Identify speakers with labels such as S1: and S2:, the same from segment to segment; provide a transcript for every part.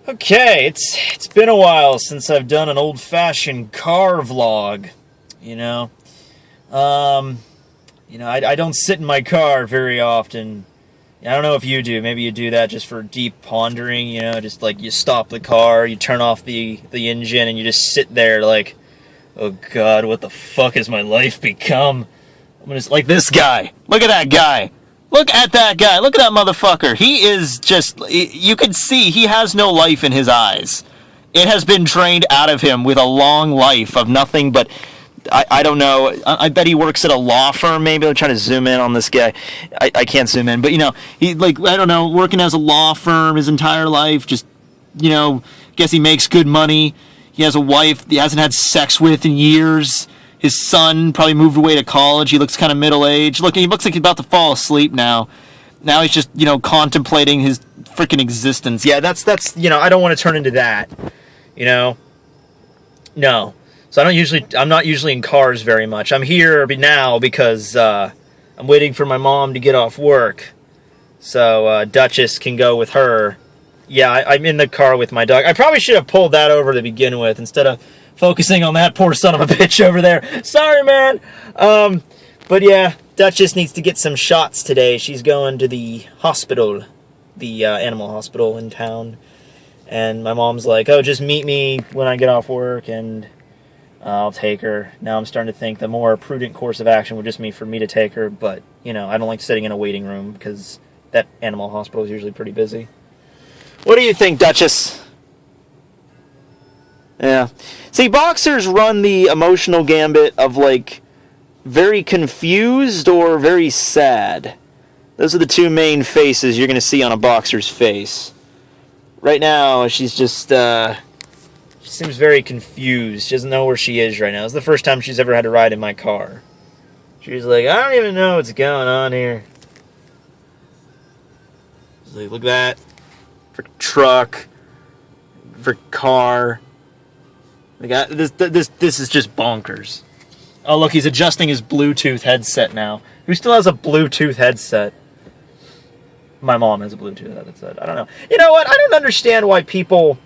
S1: Okay, it's been a while since I've done an old-fashioned car vlog. You know, um, I don't sit in my car very often. I don't know if you do. Maybe you do that just for deep pondering. Just like you stop the car, you turn off the engine, and you just sit there like, oh God, what the fuck has my life become? I'm just like this guy. Look at that guy. Look at that guy. Look at that motherfucker. He is just, you can see he has no life in his eyes. It has been drained out of him with a long life of nothing but, I don't know. I bet he works at a law firm maybe. I'm trying to zoom in on this guy. I can't zoom in. But, he, like, I don't know, working as a law firm his entire life. Just, guess he makes good money. He has a wife he hasn't had sex with in years. His son probably moved away to college. He looks kind of middle-aged. Look, he looks like he's about to fall asleep now. Now he's just, contemplating his freaking existence. Yeah, that's I don't want to turn into that. No. So I'm not usually in cars very much. I'm here now because I'm waiting for my mom to get off work. So Duchess can go with her. Yeah, I'm in the car with my dog. I probably should have pulled that over to begin with instead of focusing on that poor son of a bitch over there. Sorry, man. But yeah, Duchess needs to get some shots today. She's going to the hospital, the animal hospital in town. And my mom's like, oh, just meet me when I get off work and I'll take her. Now I'm starting to think the more prudent course of action would just be for me to take her. But, I don't like sitting in a waiting room because that animal hospital is usually pretty busy. What do you think, Duchess? Yeah. See, boxers run the emotional gambit of, like, very confused or very sad. Those are the two main faces you're going to see on a boxer's face. Right now, she's just, she seems very confused. She doesn't know where she is right now. It's the first time she's ever had to ride in my car. She's like, I don't even know what's going on here. She's like, look at that. For truck. For car. This is just bonkers. Oh, look, he's adjusting his Bluetooth headset now. Who still has a Bluetooth headset? My mom has a Bluetooth headset. I don't know. You know what? I don't understand why people...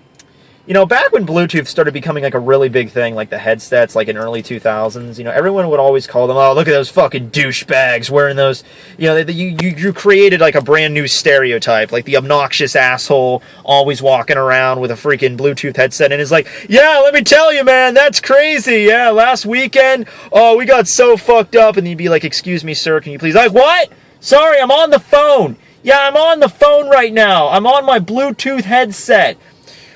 S1: back when Bluetooth started becoming like a really big thing, like the headsets, like in early 2000s, everyone would always call them, oh, look at those fucking douchebags wearing those, you created like a brand new stereotype, like the obnoxious asshole always walking around with a freaking Bluetooth headset, and it's like, yeah, let me tell you, man, that's crazy, yeah, last weekend, oh, we got so fucked up, and you'd be like, excuse me, sir, can you please, like, what? Sorry, I'm on the phone. Yeah, I'm on the phone right now. I'm on my Bluetooth headset.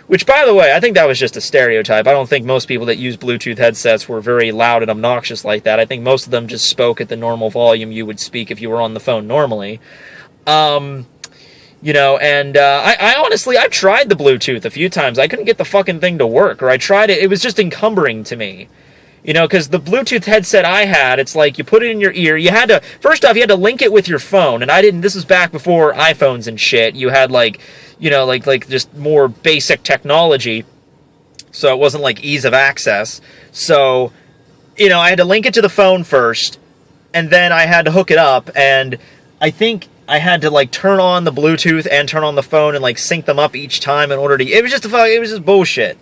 S1: Which, by the way, I think that was just a stereotype. I don't think most people that use Bluetooth headsets were very loud and obnoxious like that. I think most of them just spoke at the normal volume you would speak if you were on the phone normally. I honestly, I've tried the Bluetooth a few times. I couldn't get the fucking thing to work, or I tried it. It was just encumbering to me. Because the Bluetooth headset I had, it's like you put it in your ear. You had to, first off, you had to link it with your phone. And this was back before iPhones and shit. You had like just more basic technology. So it wasn't like ease of access. So, I had to link it to the phone first. And then I had to hook it up. And I think I had to like turn on the Bluetooth and turn on the phone and like sync them up each time in order to, it was just bullshit.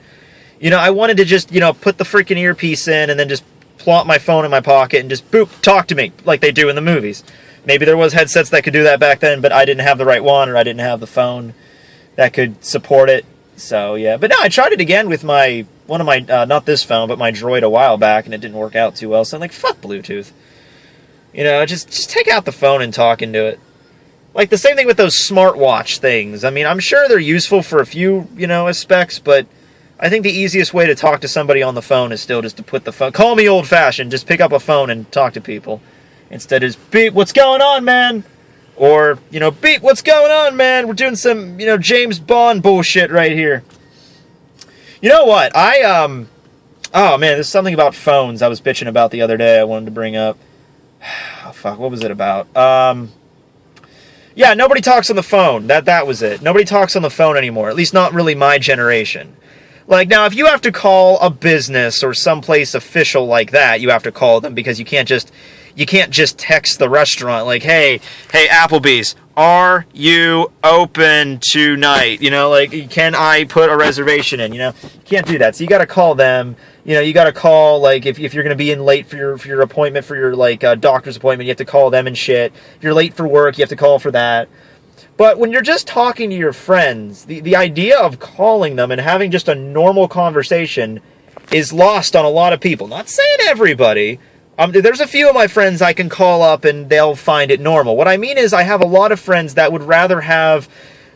S1: I wanted to just, put the freaking earpiece in and then just plop my phone in my pocket and just, boop, talk to me like they do in the movies. Maybe there was headsets that could do that back then, but I didn't have the right one, or I didn't have the phone that could support it. So, yeah. But no, I tried it again with one of my, not this phone, but my Droid a while back, and it didn't work out too well. So I'm like, fuck Bluetooth. Just take out the phone and talk into it. Like the same thing with those smartwatch things. I mean, I'm sure they're useful for a few, aspects, but I think the easiest way to talk to somebody on the phone is still just to put the phone... Call me old-fashioned. Just pick up a phone and talk to people. Instead of, beep, what's going on, man? Or, beep, what's going on, man? We're doing some, James Bond bullshit right here. You know what? Oh, man, there's something about phones I was bitching about the other day I wanted to bring up. Oh, fuck, what was it about? Yeah, nobody talks on the phone. That was it. Nobody talks on the phone anymore. At least not really my generation. Like, now, if you have to call a business or someplace official like that, you have to call them because you can't just text the restaurant like, hey, Applebee's, are you open tonight? You know, like, can I put a reservation in? You know, you can't do that. So you got to call them. You know, you got to call, like, if you're going to be in late for your appointment, for your, like, doctor's appointment, you have to call them and shit. If you're late for work, you have to call for that. But when you're just talking to your friends, the idea of calling them and having just a normal conversation is lost on a lot of people. Not saying everybody. There's a few of my friends I can call up and they'll find it normal. What I mean is I have a lot of friends that would rather have,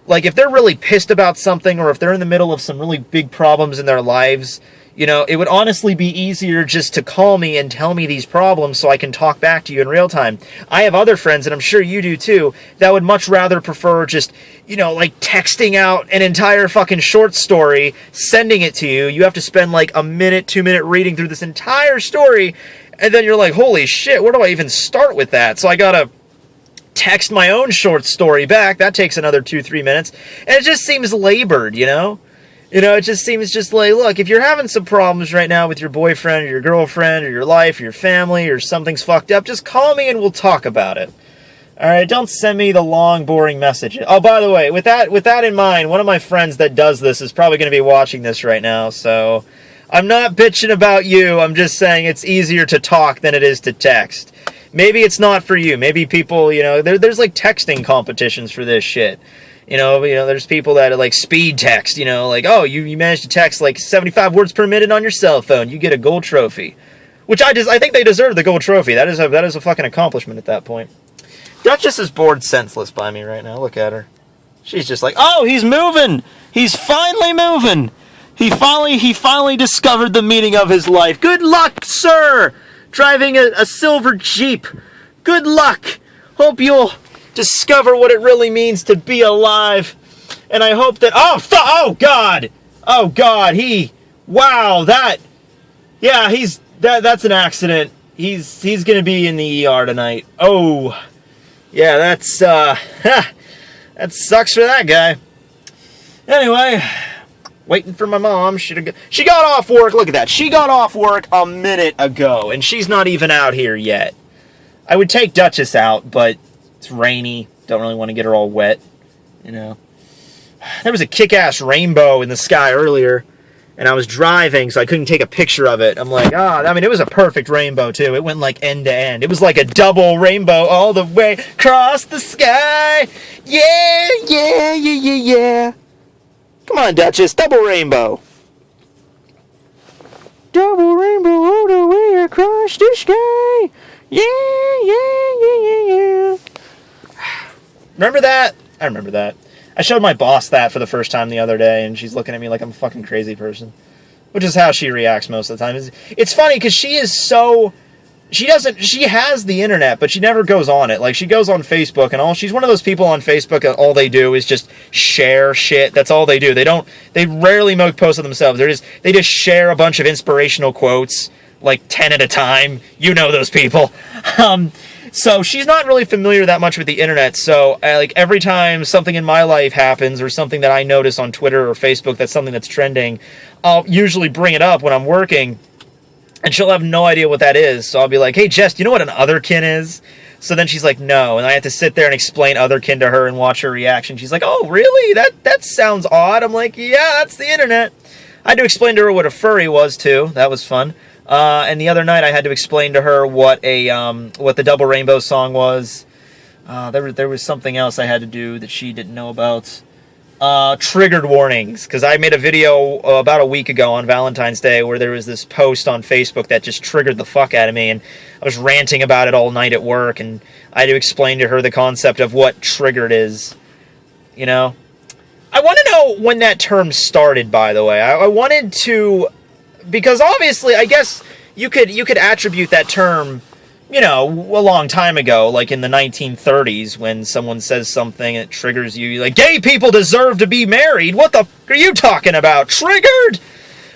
S1: like, if they're really pissed about something or if they're in the middle of some really big problems in their lives, you know, it would honestly be easier just to call me and tell me these problems so I can talk back to you in real time. I have other friends, and I'm sure you do too, that would much rather prefer just, you know, like texting out an entire fucking short story, sending it to you. You have to spend like a minute, 2 minute reading through this entire story, and then you're like, holy shit, where do I even start with that? So I gotta text my own short story back. That takes another 2-3 minutes, and it just seems labored, you know? You know, it just seems just like, look, if you're having some problems right now with your boyfriend or your girlfriend or your life or your family or something's fucked up, just call me and we'll talk about it. All right, don't send me the long, boring message. Oh, by the way, with that in mind, one of my friends that does this is probably going to be watching this right now, so I'm not bitching about you. I'm just saying it's easier to talk than it is to text. Maybe it's not for you. Maybe people, you know, there's like texting competitions for this shit. You know, there's people that are like speed text, you know, like, oh, you managed to text like 75 words per minute on your cell phone. You get a gold trophy. Which I think they deserve the gold trophy. That is a fucking accomplishment at that point. Duchess is bored senseless by me right now. Look at her. She's just like, oh, he's moving. He's finally moving. He finally discovered the meaning of his life. Good luck, sir. Driving a silver Jeep. Good luck. Hope you'll discover what it really means to be alive. And I hope that... Oh, God! Oh, God, that's an accident. He's gonna be in the ER tonight. Oh, yeah, that's, that sucks for that guy. Anyway, waiting for my mom. She got off work. Look at that. She got off work a minute ago, and she's not even out here yet. I would take Duchess out, but it's rainy. Don't really want to get her all wet, you know. There was a kick-ass rainbow in the sky earlier, and I was driving, so I couldn't take a picture of it. I'm like, it was a perfect rainbow, too. It went, like, end to end. It was like a double rainbow all the way across the sky. Yeah, yeah, yeah, yeah, yeah. Come on, Duchess, double rainbow. Double rainbow all the way across the sky. Yeah, yeah, yeah, yeah, yeah. Remember that? I remember that. I showed my boss that for the first time the other day, and she's looking at me like I'm a fucking crazy person. Which is how she reacts most of the time. It's funny, because she has the internet, but she never goes on it. Like, she goes on Facebook, and she's one of those people on Facebook that all they do is just share shit. That's all they do. They rarely make posts of themselves. They just share a bunch of inspirational quotes, like 10 at a time. You know those people. So she's not really familiar that much with the internet, so like every time something in my life happens or something that I notice on Twitter or Facebook that's something that's trending, I'll usually bring it up when I'm working, and she'll have no idea what that is. So I'll be like, hey, Jess, do you know what an otherkin is? So then she's like, no, and I have to sit there and explain otherkin to her and watch her reaction. She's like, oh, really? That sounds odd. I'm like, yeah, that's the internet. I had to explain to her what a furry was, too. That was fun. And the other night I had to explain to her what the Double Rainbow song was. There was something else I had to do that she didn't know about. Triggered warnings, because I made a video about a week ago on Valentine's Day where there was this post on Facebook that just triggered the fuck out of me, and I was ranting about it all night at work, and I had to explain to her the concept of what triggered is. You know? I want to know when that term started, by the way. I wanted to... Because obviously, I guess you could attribute that term, you know, a long time ago, like in the 1930s, when someone says something that triggers you, like, gay people deserve to be married. What the f*** are you talking about? Triggered?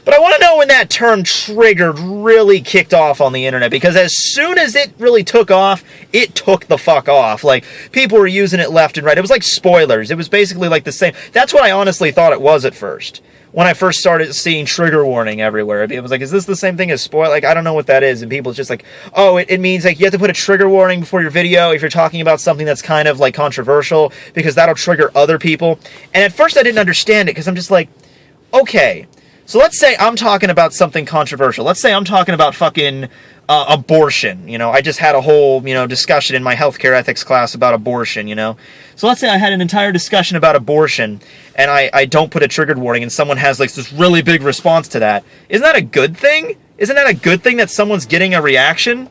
S1: But I want to know when that term triggered really kicked off on the internet, because as soon as it really took off, it took the fuck off. Like, people were using it left and right. It was like spoilers. It was basically like the same. That's what I honestly thought it was at first. when I first started seeing trigger warning everywhere. It was like, is this the same thing as spoil? Like, I don't know what that is. And people just like, oh, it means like you have to put a trigger warning before your video if you're talking about something that's kind of like controversial, because that'll trigger other people. And at first I didn't understand it, because I'm just like, okay, so let's say I'm talking about something controversial. Let's say I'm talking about fucking abortion. You know, I just had a whole, discussion in my healthcare ethics class about abortion, So let's say I had an entire discussion about abortion, and I don't put a triggered warning, and someone has like this really big response to that. Isn't that a good thing? Isn't that a good thing that someone's getting a reaction?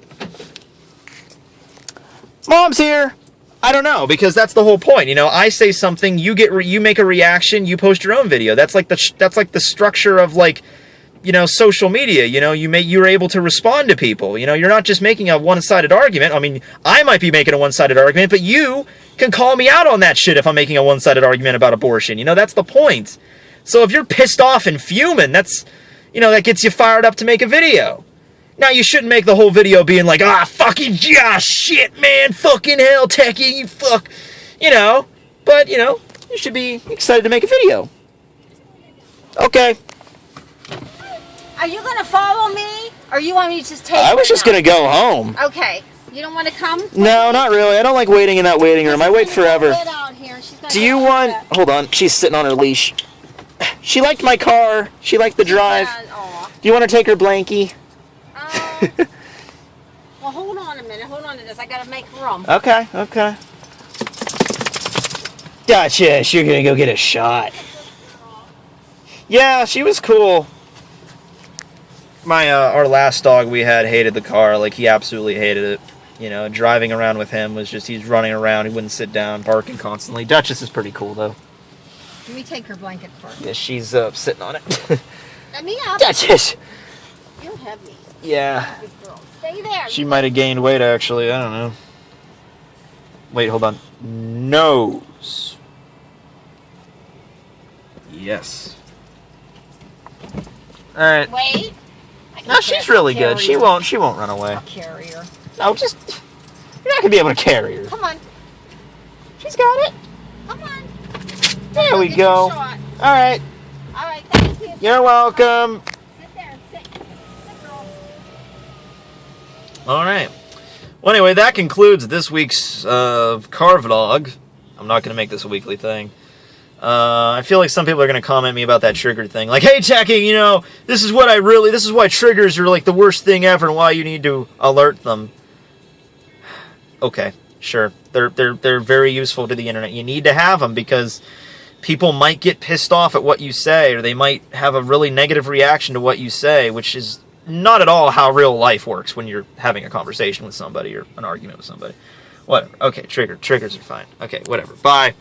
S1: Mom's here. I don't know, because that's the whole point. I say something, you make a reaction, you post your own video. That's like the structure of like, social media. You're able to respond to people. You're not just making a one-sided argument. I mean, I might be making a one-sided argument, but you can call me out on that shit if I'm making a one-sided argument about abortion. That's the point. So if you're pissed off and fuming, that's, that gets you fired up to make a video. Now, you shouldn't make the whole video being like, fucking, shit, man, fucking hell, techie, you fuck, but, you should be excited to make a video. Okay.
S2: Are you going to follow me, or you want me to just take
S1: I was just going to go home.
S2: Okay. You don't want to come?
S1: No, not really. I don't like waiting in that waiting room. I wait forever. Do you want... Hold on. She's sitting on her leash. She liked my car. She liked the drive. Do you want to take her blankie?
S2: Well, hold on a minute. Hold on to this. I got to make room.
S1: Okay. Gotcha. You're going to go get a shot. Yeah, she was cool. Our last dog we had hated the car. Like, he absolutely hated it. Driving around with him was just, he's running around. He wouldn't sit down, barking constantly. Duchess is pretty cool, though.
S2: Let me take her blanket first.
S1: Yeah, she's sitting on it.
S2: Let me up.
S1: Duchess!
S2: You're heavy.
S1: Yeah.
S2: Good girl. Stay there.
S1: She might have gained weight, actually. I don't know. Wait, hold on. Nose. Yes. Alright.
S2: Wait.
S1: No, she's really good. She won't run away.
S2: I'll carry her.
S1: No, just... You're not going to be able to carry her.
S2: Come on.
S1: She's got it.
S2: Come on.
S1: There we go. All right.
S2: All right, thank you.
S1: You're welcome.
S2: Sit there. Sit, girl.
S1: All right. Well, anyway, that concludes this week's car vlog. I'm not going to make this a weekly thing. I feel like some people are going to comment me about that trigger thing. Like, hey, Techie, this is why triggers are like the worst thing ever and why you need to alert them. Okay, sure. They're very useful to the internet. You need to have them because people might get pissed off at what you say, or they might have a really negative reaction to what you say, which is not at all how real life works when you're having a conversation with somebody or an argument with somebody. Whatever. Okay, triggers are fine. Okay, whatever. Bye.